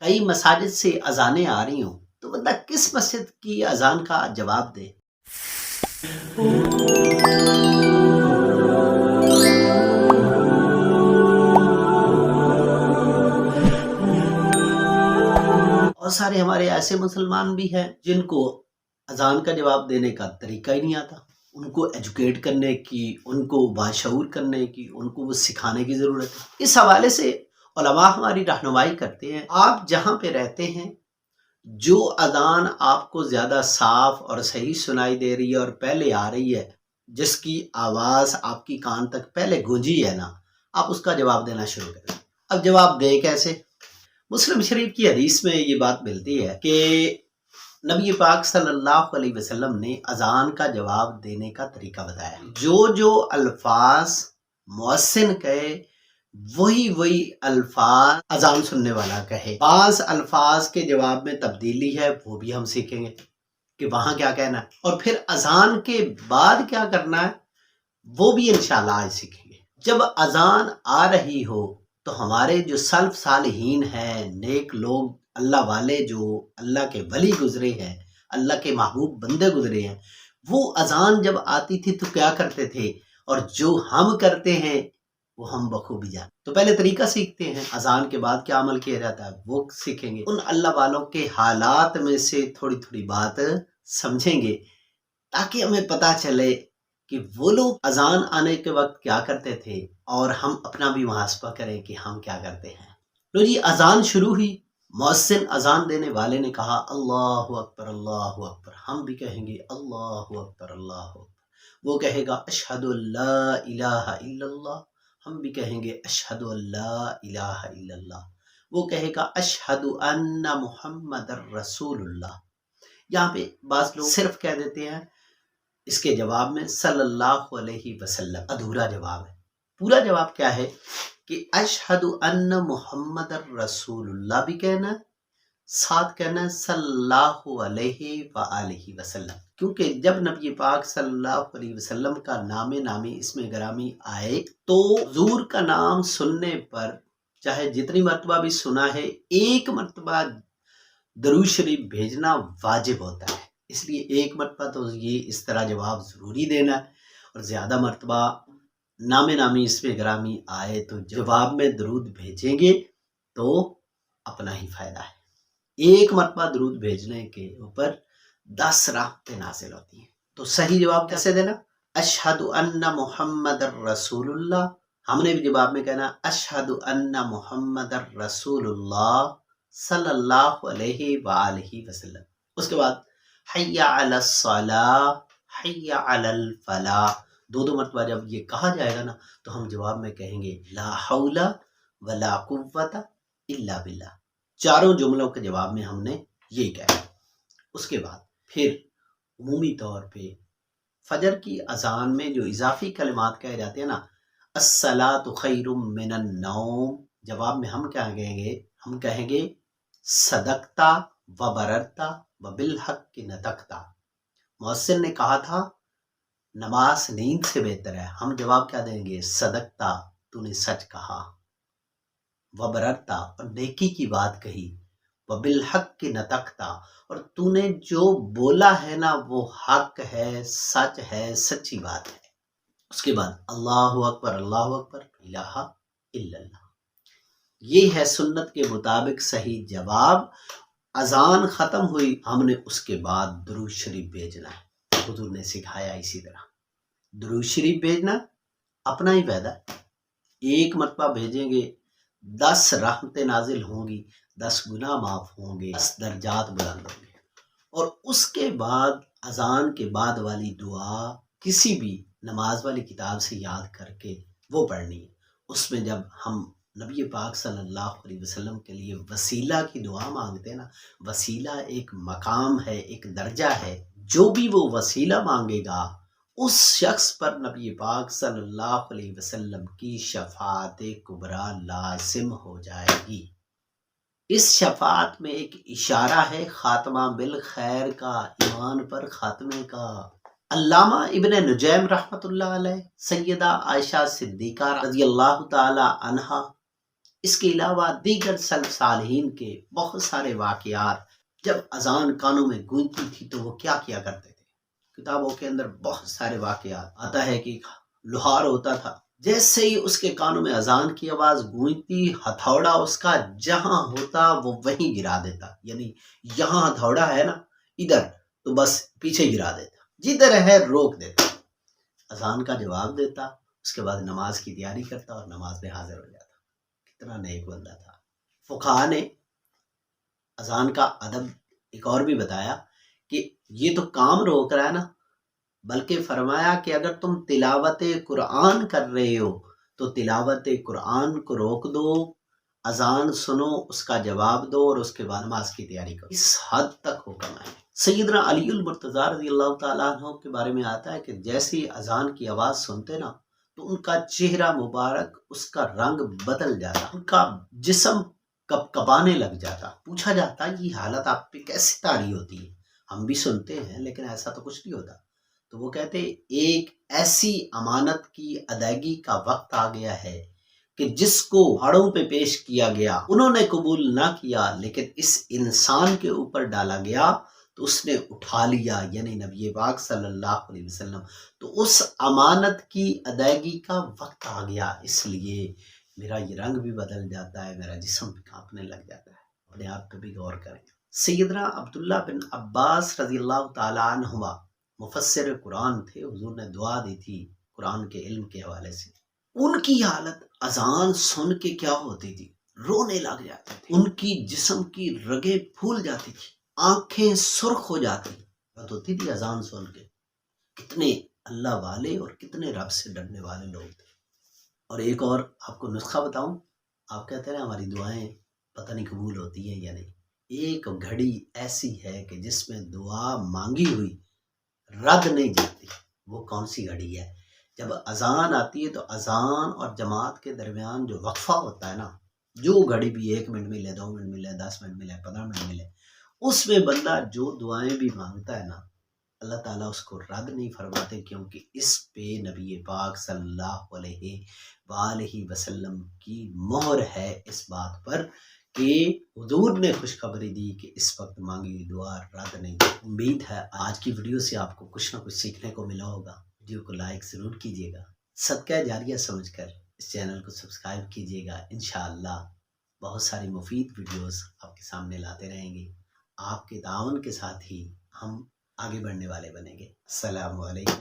کئی مساجد سے اذانیں آ رہی ہوں تو بندہ کس مسجد کی اذان کا جواب دے؟ اور سارے ہمارے ایسے مسلمان بھی ہیں جن کو اذان کا جواب دینے کا طریقہ ہی نہیں آتا، ان کو ایجوکیٹ کرنے کی، ان کو باشعور کرنے کی، ان کو وہ سکھانے کی ضرورت ہے۔ اس حوالے سے علماء ہماری رہنمائی کرتے ہیں، آپ جہاں پہ رہتے ہیں جو اذان آپ کو زیادہ صاف اور صحیح سنائی دے رہی ہے اور پہلے آ رہی ہے، جس کی آواز آپ کی کان تک پہلے گونجی ہے نا، آپ اس کا جواب دینا شروع کریں۔ اب جواب دے کیسے؟ مسلم شریف کی حدیث میں یہ بات ملتی ہے کہ نبی پاک صلی اللہ علیہ وسلم نے اذان کا جواب دینے کا طریقہ بتایا۔ جو الفاظ مؤذن کہے وہی الفاظ اذان سننے والا کہے۔ بعض الفاظ کے جواب میں تبدیلی ہے، وہ بھی ہم سیکھیں گے کہ وہاں کیا کہنا ہے، اور پھر اذان کے بعد کیا کرنا ہے وہ بھی انشاءاللہ آج سیکھیں گے۔ جب اذان آ رہی ہو تو ہمارے جو سلف صالحین ہیں، نیک لوگ، اللہ والے، جو اللہ کے ولی گزرے ہیں، اللہ کے محبوب بندے گزرے ہیں، وہ اذان جب آتی تھی تو کیا کرتے تھے، اور جو ہم کرتے ہیں وہ ہم بخوبی جانتے۔ تو پہلے طریقہ سیکھتے ہیں، اذان کے بعد کیا عمل کیا جاتا ہے وہ سیکھیں گے۔ ان اللہ والوں کے حالات میں سے تھوڑی بات سمجھیں گے تاکہ ہمیں پتہ چلے کہ وہ لوگ اذان آنے کے وقت کیا کرتے تھے اور ہم اپنا بھی محاسبہ کریں کہ ہم کیا کرتے ہیں۔ لو جی، اذان شروع ہوئی، مؤذن اذان دینے والے نے کہا اللہ اکبر اللہ اکبر، ہم بھی کہیں گے اللہ اکبر اللہ اکبر۔ وہ کہے گا اشہد لا الہ الا اللہ، ہم بھی کہیں گے اشہد لا الہ الا اللہ۔ وہ کہے گا اشہد ان محمد رسول اللہ۔ یہاں پہ بعض لوگ صرف کہہ دیتے ہیں، اس کے جواب میں صلی اللہ علیہ وسلم ادھورا جواب ہے۔ پورا جواب کیا ہے کہ اشہد ان محمد رسول اللہ بھی کہنا ہے، ساتھ کہنا ہے صلی اللہ علیہ وآلہ وسلم، کیونکہ جب نبی پاک صلی اللہ علیہ وسلم کا نام نامی اسم گرامی آئے تو حضور کا نام سننے پر چاہے جتنی مرتبہ بھی سنا ہے، ایک مرتبہ درود شریف بھیجنا واجب ہوتا ہے۔ اس لیے ایک مرتبہ تو یہ اس طرح جواب ضروری دینا ہے، اور زیادہ مرتبہ نام نامی اسم گرامی آئے تو جواب میں درود بھیجیں گے تو اپنا ہی فائدہ ہے۔ ایک مرتبہ درود بھیجنے کے اوپر 10 رحمتیں نازل ہوتی ہیں۔ تو صحیح جواب کیسے دینا؟ اشہد ان محمد رسول اللہ، ہم نے بھی جواب میں کہنا اشہد ان محمد رسول اللہ صلی اللہ علیہ وآلہ وسلم۔ اس کے بعد حی علی الصلاۃ حی علی الفلاح، دو مرتبہ جب یہ کہا جائے گا نا تو ہم جواب میں کہیں گے لا حول ولا قوت الا باللہ۔ چاروں جملوں کے جواب میں ہم نے یہ کہا۔ اس کے بعد پھر عمومی طور پہ فجر کی اذان میں جو اضافی کلمات کہے جاتے ہیں نا، الصلاۃ خیر من النوم، جواب میں ہم کیا کہیں گے؟ ہم کہیں گے صدقتا و بررتا و بالحق نطقتا۔ مؤذن نے کہا تھا نماز نیند سے بہتر ہے، ہم جواب کیا دیں گے؟ صدقتا، تو نے سچ کہا، و بررتا، اور نیکی کی بات کہی، و بالحق نطقتا، اور تو نے جو بولا ہے نا وہ حق ہے، سچ ہے، سچی بات ہے۔ اس کے بعد اللہ اکبر الہ الا اللہ، یہ ہے سنت کے مطابق صحیح جواب۔ اذان ختم ہوئی، ہم نے اس کے بعد درود شریف بھیجنا ہے، حضور نے سکھایا اسی طرح۔ درود شریف بھیجنا اپنا ہی فائدہ ہے، ایک مرتبہ بھیجیں گے 10 رحمتیں نازل ہوں گی، 10 گناہ معاف ہوں گے، 10 درجات بلند ہوں گے۔ اور اس کے بعد اذان کے بعد والی دعا کسی بھی نماز والی کتاب سے یاد کر کے وہ پڑھنی ہے۔ اس میں جب ہم نبی پاک صلی اللہ علیہ وسلم کے لیے وسیلہ کی دعا مانگتے ہیں نا، وسیلہ ایک مقام ہے، ایک درجہ ہے، جو بھی وہ وسیلہ مانگے گا اس شخص پر نبی پاک صلی اللہ علیہ وسلم کی شفاعت کبریٰ لازم ہو جائے گی۔ اس شفاعت میں ایک اشارہ ہے خاتمہ بالخیر کا، ایمان پر خاتمے کا۔ علامہ ابن نجیم رحمۃ اللہ علیہ، سیدہ عائشہ صدیقہ رضی اللہ تعالی عنہا اس کے علاوہ دیگر سلف صالحین کے بہت سارے واقعات جب اذان کانوں میں گونجتی تھی تو وہ کیا کیا کرتے تھے۔ کتابوں کے اندر بہت سارے واقعات آتا ہے کہ لوہار ہوتا تھا، جیسے ہی اس کے کانوں میں اذان کی آواز گونجتی، ہتھوڑا اس کا جہاں ہوتا وہ وہیں گرا دیتا، یعنی یہاں ہتھوڑا ہے نا ادھر، تو بس پیچھے گرا دیتا، جدھر ہے روک دیتا، اذان کا جواب دیتا، اس کے بعد نماز کی تیاری کرتا اور نماز میں حاضر ہو جاتا۔ کتنا نیک بندہ تھا۔ فقہا نے اذان کا ادب ایک اور بھی بتایا کہ یہ تو کام روک رہا ہے نا، بلکہ فرمایا کہ اگر تم تلاوت قرآن کر رہے ہو تو تلاوت قرآن کو روک دو، اذان سنو، اس کا جواب دو اور اس کے بعد نماز کی تیاری کرو۔ اس حد تک حکم ہے۔ سیدنا علی المرتضیٰ رضی اللہ تعالیٰ عنہ کے بارے میں آتا ہے کہ جیسے ہی اذان کی آواز سنتے نا تو ان کا چہرہ مبارک، اس کا رنگ بدل جاتا، ان کا جسم کپکپانے لگ جاتا۔ پوچھا جاتا یہ حالت آپ پہ کیسے طاری ہوتی ہے؟ ہم بھی سنتے ہیں لیکن ایسا تو کچھ نہیں ہوتا۔ تو وہ کہتے ایک ایسی امانت کی ادائیگی کا وقت آ گیا ہے کہ جس کو پہاڑوں پہ پیش کیا گیا انہوں نے قبول نہ کیا، لیکن اس انسان کے اوپر ڈالا گیا تو اس نے اٹھا لیا، یعنی نبی پاک صلی اللہ علیہ وسلم۔ تو اس امانت کی ادائیگی کا وقت آ گیا، اس لیے میرا یہ رنگ بھی بدل جاتا ہے، میرا جسم بھی کانپنے لگ جاتا ہے۔ اپنے آپ پہ بھی غور کریں۔ سیدنا عبداللہ بن عباس رضی اللہ تعالیٰ عنہما مفسر قرآن تھے، حضور نے دعا دی تھی قرآن کے علم کے حوالے سے۔ ان کی حالت اذان سن کے کیا ہوتی تھی؟ رونے لگ جاتے تھے، ان کی جسم کی رگیں پھول جاتی تھی، آنکھیں سرخ ہو جاتی، بات ہوتی تھی اذان سن کے۔ کتنے اللہ والے اور کتنے رب سے ڈرنے والے لوگ تھے۔ اور ایک اور آپ کو نسخہ بتاؤں، آپ کہتے ہیں ہماری دعائیں پتہ نہیں قبول ہوتی ہیں یا نہیں۔ ایک گھڑی ایسی ہے کہ جس میں دعا مانگی ہوئی رد نہیں جاتی، وہ کون سی گھڑی ہے؟ جب اذان آتی ہے تو اذان اور جماعت کے درمیان جو وقفہ ہوتا ہے نا، جو گھڑی بھی 1 منٹ ملے، 2 منٹ ملے، 10 منٹ ملے، 15 منٹ ملے، اس میں بندہ جو دعائیں بھی مانگتا ہے نا اللہ تعالیٰ اس کو رد نہیں فرماتے، کیونکہ اس پہ نبی پاک صلی اللہ علیہ وآلہ وسلم کی مہر ہے، اس بات پر کہ حضور نے خوشخبری دی کہ اس وقت مانگی ہوئی دعا رد نہیں۔ امید ہے آج کی ویڈیو سے آپ کو کچھ نہ کچھ سیکھنے کو ملا ہوگا۔ ویڈیو کو لائک ضرور کیجیے گا، صدقہ جاریہ سمجھ کر اس چینل کو سبسکرائب کیجیے گا۔ انشاءاللہ بہت ساری مفید ویڈیوز آپ کے سامنے لاتے رہیں گے۔ آپ کے تعاون کے ساتھ ہی ہم آگے بڑھنے والے بنیں گے۔ السلام علیکم۔